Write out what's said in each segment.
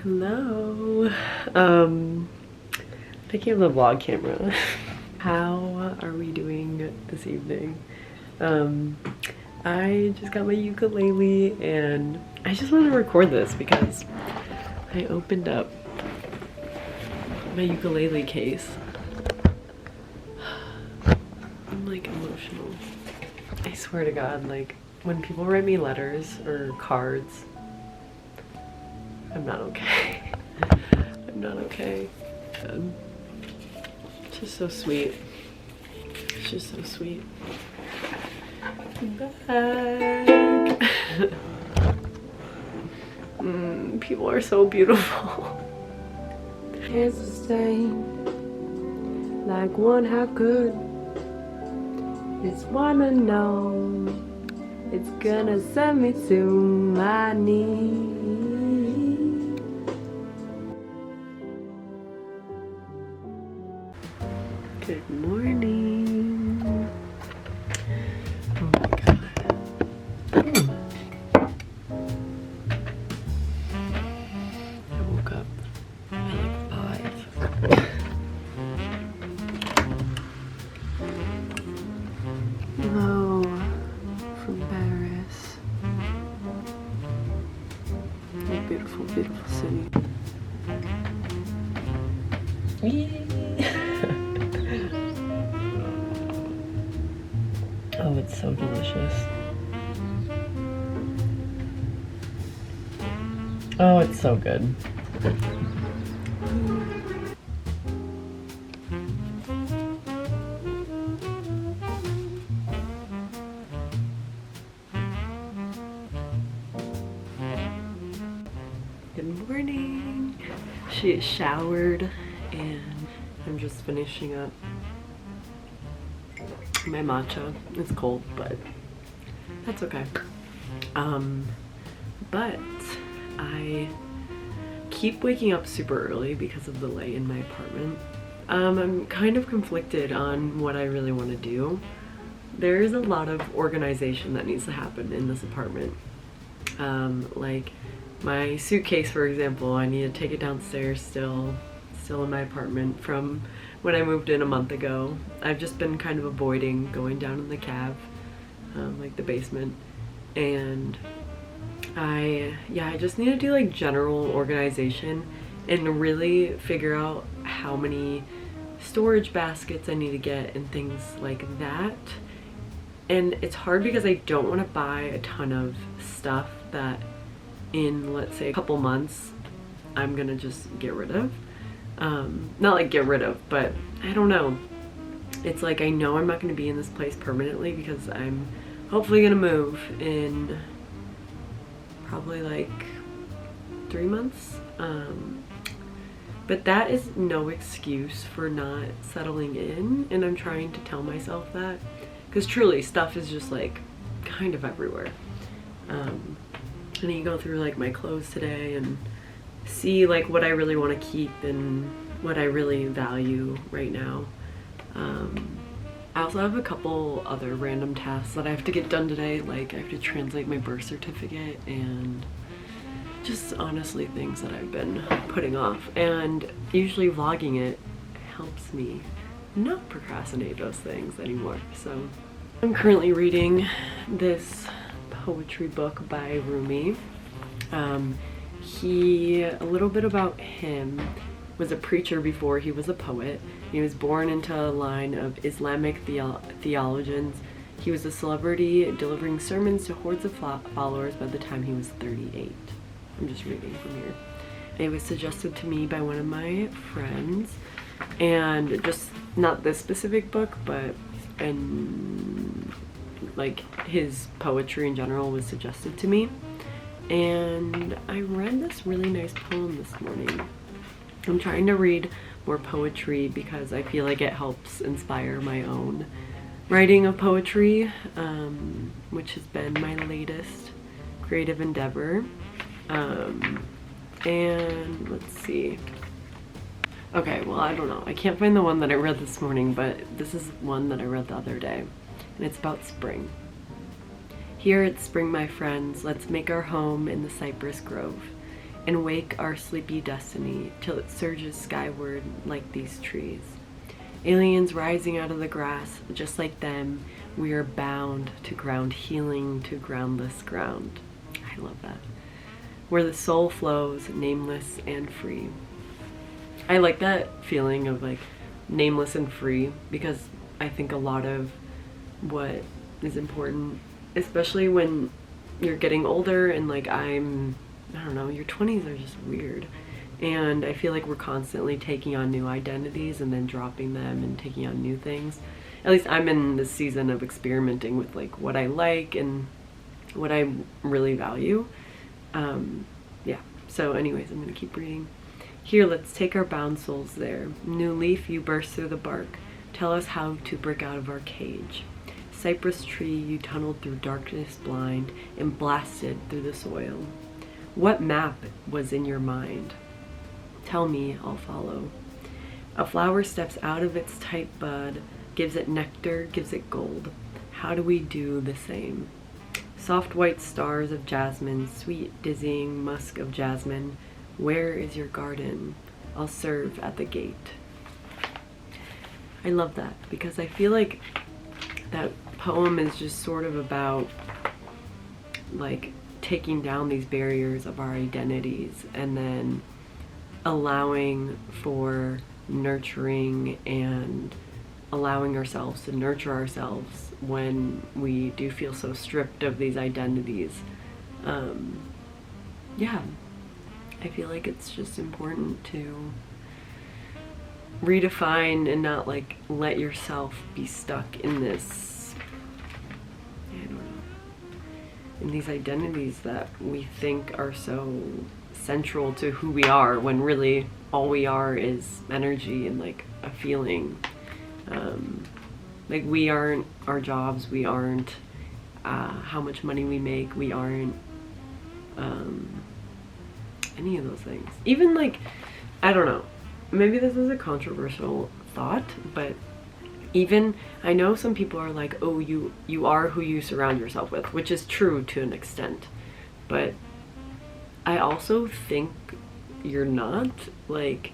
Hello. Picking up the vlog camera. How are we doing this evening? I just got my ukulele and I just want to record this because I opened up my ukulele case. I'm like emotional. I swear to God, like when people write me letters or cards, I'm not okay. I'm not okay. It's just so sweet. It's just so sweet. I'm back. People are so beautiful. Here's a stain, like one how good. It's wanna know. It's gonna send me to my knees. Good morning. Oh my God. I woke up at like 5. Hello from Paris. A beautiful, beautiful city. Oh, it's so delicious. Oh, it's so good. Good morning. She showered and I'm just finishing up my matcha. It's cold, but that's okay. But I keep waking up super early because of the light in my apartment. I'm kind of conflicted on what I really want to do. There's a lot of organization that needs to happen in this apartment. Like my suitcase, for example, I need to take it downstairs still in my apartment from when I moved in a month ago. I've just been kind of avoiding going down in the cave, like the basement, and I just need to do like general organization and really figure out how many storage baskets I need to get and things like that. And it's hard because I don't want to buy a ton of stuff that in, let's say, a couple months I'm gonna just get rid of. Not like get rid of, but I don't know. It's like I know I'm not going to be in this place permanently because I'm hopefully going to move in probably like 3 months. But that is no excuse for not settling in, and I'm trying to tell myself that because truly stuff is just like kind of everywhere. And you go through like my clothes today and see like what I really want to keep and what I really value right now. I also have a couple other random tasks that I have to get done today, like I have to translate my birth certificate and just honestly things that I've been putting off, and usually vlogging it helps me not procrastinate those things anymore. So I'm currently reading this poetry book by Rumi. A little bit about him, was a preacher before he was a poet. He was born into a line of Islamic theologians. He was a celebrity delivering sermons to hordes of followers by the time he was 38. I'm just reading from here. It was suggested to me by one of my friends, and just not this specific book, but like his poetry in general was suggested to me. And I read this really nice poem this morning. I'm trying to read more poetry because I feel like it helps inspire my own writing of poetry, which has been my latest creative endeavor. And let's see. Okay, well, I don't know. I can't find the one that I read this morning, but this is one that I read the other day, and it's about spring. Here it's spring, my friends. Let's make our home in the cypress grove. and wake our sleepy destiny till it surges skyward like these trees. Aliens rising out of the grass, just like them, we are bound to ground healing to groundless ground. I love that. Where the soul flows, nameless and free. I like that feeling of like nameless and free, because I think a lot of what is important, especially when you're getting older and like I don't know, your 20s are just weird. And I feel like we're constantly taking on new identities and then dropping them and taking on new things. At least I'm in this season of experimenting with like what I like and what I really value. Yeah, so anyways, I'm gonna keep reading. Here, let's take our bound souls there. New leaf, you burst through the bark. Tell us how to break out of our cage. Cypress tree, you tunneled through darkness blind and blasted through the soil. What map was in your mind? Tell me, I'll follow. A flower steps out of its tight bud, gives it nectar, gives it gold. How do we do the same? Soft white stars of jasmine, sweet dizzying musk of jasmine. Where is your garden? I'll serve at the gate. I love that because I feel like that poem is just sort of about like taking down these barriers of our identities and then allowing for nurturing and allowing ourselves to nurture ourselves when we do feel so stripped of these identities. Yeah, I feel like it's just important to redefine and not like let yourself be stuck in this, I don't know, in these identities that we think are so central to who we are, when really all we are is energy and like a feeling. Like we aren't our jobs, we aren't how much money we make, we aren't any of those things. Even like, I don't know, maybe this is a controversial thought, but even I know some people are like, oh, you are who you surround yourself with, which is true to an extent, but I also think you're not. Like,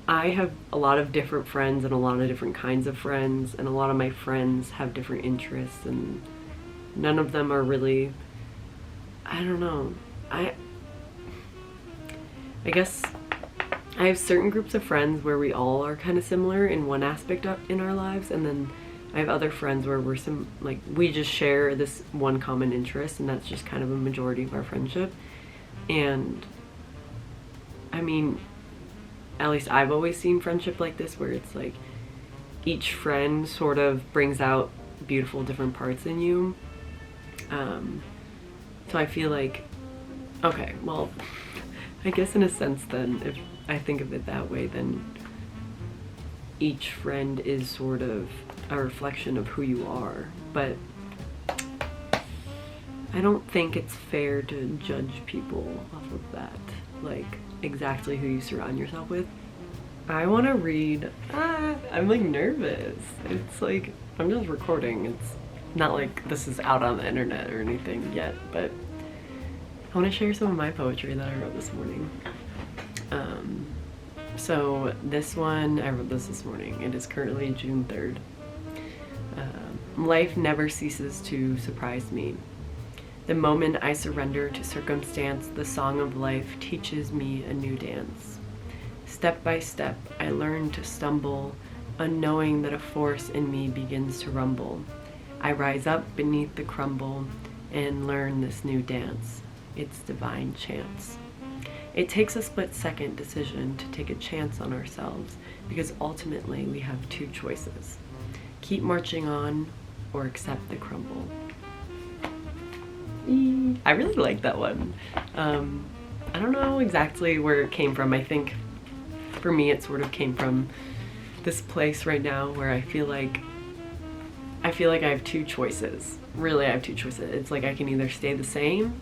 I have a lot of different friends and a lot of different kinds of friends, and a lot of my friends have different interests, and none of them are really, I don't know, I guess I have certain groups of friends where we all are kind of similar in one aspect in our lives, and then I have other friends where we're like we just share this one common interest, and that's just kind of a majority of our friendship. And I mean, at least I've always seen friendship like this, where it's like each friend sort of brings out beautiful different parts in you. So I feel like, okay, well, I guess in a sense then, if I think of it that way, then each friend is sort of a reflection of who you are. But I don't think it's fair to judge people off of that, like exactly who you surround yourself with. I want to read, I'm like nervous. It's like, I'm just recording. It's not like this is out on the internet or anything yet, but I want to share some of my poetry that I wrote this morning. So this one, I wrote this morning. It is currently June 3rd. Life never ceases to surprise me. The moment I surrender to circumstance, the song of life teaches me a new dance. Step by step, I learn to stumble, unknowing that a force in me begins to rumble. I rise up beneath the crumble and learn this new dance. It's divine chance. It takes a split-second decision to take a chance on ourselves, because ultimately we have two choices. Keep marching on or accept the crumble. I really like that one. I don't know exactly where it came from. I think for me it sort of came from this place right now where I feel like I have two choices. Really, I have two choices. It's like I can either stay the same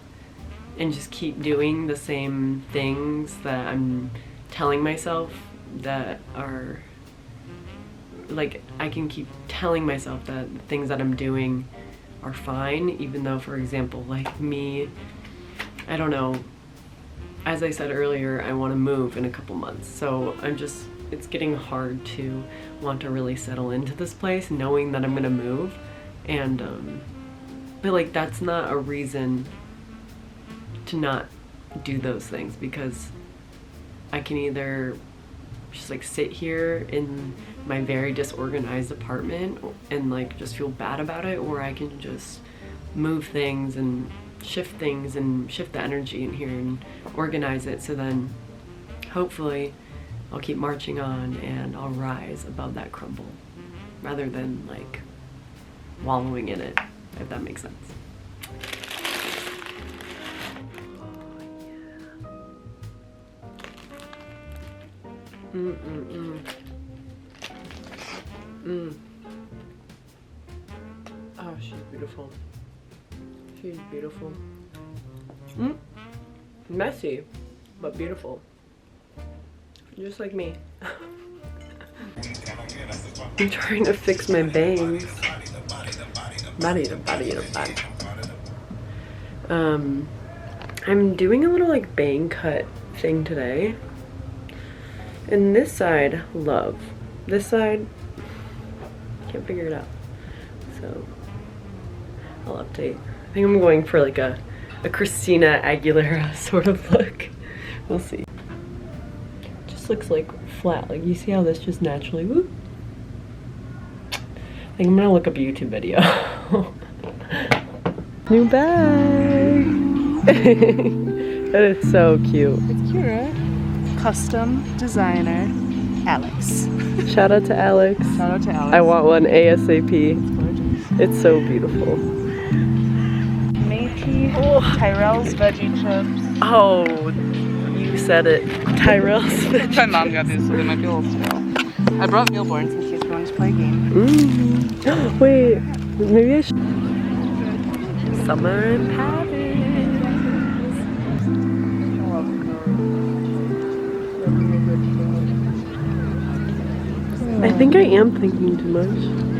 and just keep doing the same things that I'm telling myself that are like, I can keep telling myself that the things that I'm doing are fine, even though, for example, like me, I don't know, as I said earlier, I want to move in a couple months. So it's getting hard to want to really settle into this place knowing that I'm gonna move. And but like that's not a reason to not do those things, because I can either just like sit here in my very disorganized apartment and like just feel bad about it, or I can just move things and shift the energy in here and organize it, so then hopefully I'll keep marching on and I'll rise above that crumble rather than like wallowing in it, if that makes sense. Oh, she's beautiful. She's beautiful. Messy, but beautiful. Just like me. I'm trying to fix my bangs. I'm doing a little like bang cut thing today. And this side, love. This side, can't figure it out. So, I'll update. I think I'm going for like a Christina Aguilera sort of look. We'll see. Just looks like flat. Like you see how this just naturally, whoop. I think I'm gonna look up a YouTube video. New bag! That is so cute. It's cute, right? Custom designer, Alex. Shout out to Alex. Shout out to Alex. I want one ASAP. It's gorgeous. It's so beautiful. Matey, Tyrell's veggie chips. Oh, you said it. Tyrell's veggie. My mom got these, so they might be a little stale. I brought Mealborns in case you want to play a game. Wait, maybe I should. Summer in Paris. I think I am thinking too much.